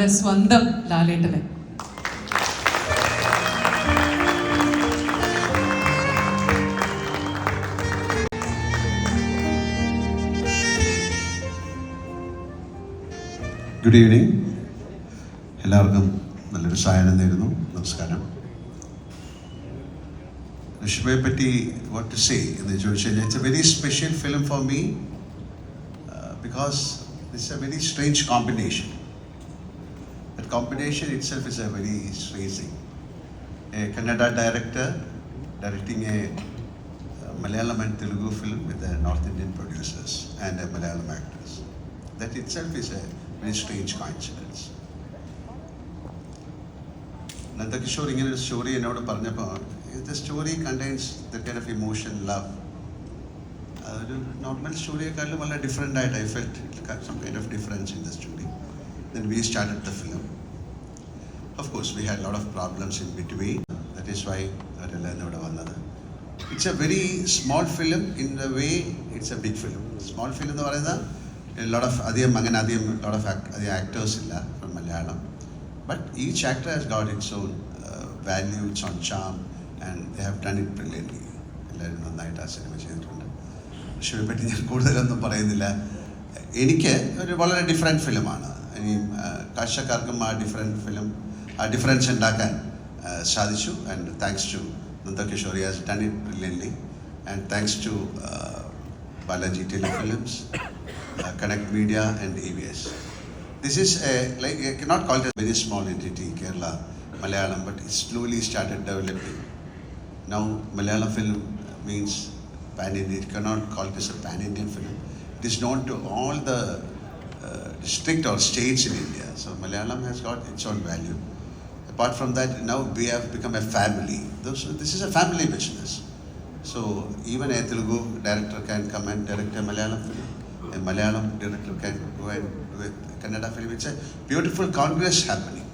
നമ്മുടെ സ്വന്തം ലാലേട്ടനെ. Good evening. എല്ലാവർക്കും നല്ലൊരു സായനം നേരുന്നു. നമസ്കാരം. ഋഷിബയെ പറ്റി വാട്ട് ടു സേ എന്ന് ചോദിച്ചു കഴിഞ്ഞാൽ it's A very special film for me because it's A very strange combination. That combination itself is A very strange thing. A Kannada director directing A Malayalam and Telugu film with the North Indian producers and Malayalam actors. That itself is a very strange coincidence. Nanda Kishore ingane oru story ennodu parnappo the story contains that kind of emotion, love. Adu normal story kallu valla different aayittu I felt some kind of difference in the story. Then we started the film. Of course we had a lot of problems in between. That is why adella ennodu vannathu. It's a very small film in the way it's a big film. Small film എന്ന് പറയുന്നത് a lot of lot of actors illa from Malayalam, but each actor has got its own value, its own charm, and they have done it brilliantly. എല്ലാവരും നന്നായിട്ട് ആ cinema ചെയ്തിട്ടുണ്ട്. ഋഷിയെ പറ്റി ഞാൻ കൂടുതലൊന്നും പറയുന്നില്ല. എനിക്ക് ഒരു വളരെ ഡിഫറെൻറ്റ് ഫിലിമാണ്. ഇനി കാഴ്ചക്കാർക്കും ആ ഡിഫറൻസ് ഉണ്ടാക്കാൻ സാധിച്ചു. And thanks to Nanda Kishore has done it brilliantly, and thanks to Balaji Telefilms, Connect Media and ABS. This is like I cannot call it a very small entity, Kerala, Malayalam, but it slowly started developing. Now Malayalam film means pan-Indian. You cannot call this a pan-Indian film. It is known to all the district or states in India. So Malayalam has got its own value. Apart from that, now we have become a family. This is a family business. So even a Telugu director can come and direct a Malayalam film. A Malayalam director can go and do a Kannada film. It's a beautiful congress happening.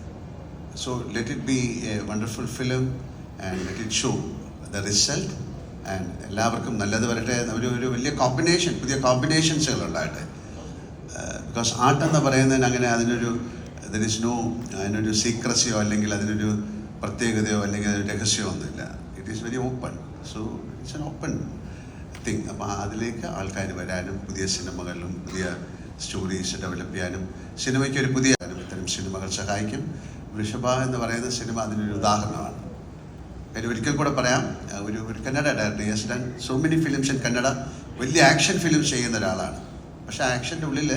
So let it be a wonderful film and let it show the result. And എല്ലാവർക്കും നല്ലത് വരട്ടെ. ഒരു വലിയ combination, പുതിയ കോമ്പിനേഷൻസുകൾ ഉണ്ടാകട്ടെ. Because art എന്ന് പറയുന്നതിന് അങ്ങനെ അതിനൊരു there is no അതിനൊരു സീക്രസിയോ അല്ലെങ്കിൽ അതിനൊരു പ്രത്യേകതയോ അല്ലെങ്കിൽ അതിന് രഹസ്യമോ ഒന്നുമില്ല. It is very open. So it's an open thing. അപ്പോൾ അതിലേക്ക് ആൾക്കാർ വരാനും പുതിയ സിനിമകളിലും പുതിയ സ്റ്റോറീസ് ഡെവലപ്പ് ചെയ്യാനും സിനിമയ്ക്ക് ഒരു പുതിയ ഇത്തരം സിനിമകൾ സഹായിക്കും. വൃഷഭ എന്ന് പറയുന്ന സിനിമ അതിനൊരു ഉദാഹരണമാണ്. കാര്യം ഒരിക്കൽ കൂടെ പറയാം, ഒരു Kannada director has done so many films in Kannada. വലിയ ആക്ഷൻ ഫിലിം ചെയ്യുന്ന ഒരാളാണ്. പക്ഷേ ആക്ഷൻ്റെ ഉള്ളിൽ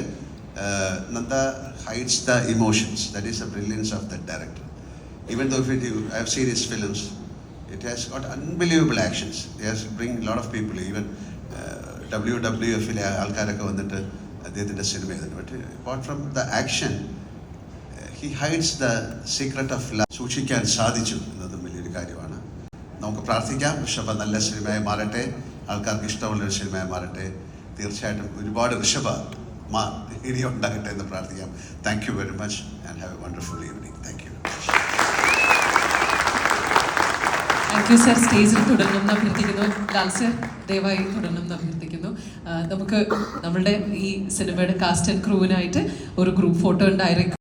Nanda hides the emotions. That is the brilliance of that director. Even though I have seen his films, it has got unbelievable actions. It has bring a lot of people. Even WWF ആൾക്കാരൊക്കെ വന്നിട്ട് അദ്ദേഹത്തിൻ്റെ cinema ചെയ്തിട്ടുണ്ട്. But apart from the action, he hides the secret of love. സൂക്ഷിക്കാൻ സാധിച്ചു എന്നതും വലിയൊരു കാര്യമാണ്. നമുക്ക് പ്രാർത്ഥിക്കാം ഋഷഭ നല്ല സിനിമയായി മാറട്ടെ, ആൾക്കാർക്ക് ഇഷ്ടമുള്ളൊരു സിനിമയായി മാറട്ടെ. തീർച്ചയായിട്ടും ഒരുപാട് ഋഷഭ ഇനി ഉണ്ടാകട്ടെ എന്ന് പ്രാർത്ഥിക്കാം. Thank you very much and have A wonderful evening. Thank you. Thank you sir. സ്റ്റേജിൽ തുടരണമെന്ന് അഭ്യർത്ഥിക്കുന്നു. ലാൽ സർ ദയവായി തുടരണമെന്ന് അഭ്യർത്ഥിക്കുന്നു. നമുക്ക് നമ്മളുടെ ഈ സിനിമയുടെ കാസ്റ്റ് ആൻഡ് ക്രൂവിനായിട്ട് ഒരു ഗ്രൂപ്പ് ഫോട്ടോ ഉണ്ടായിരിക്കും.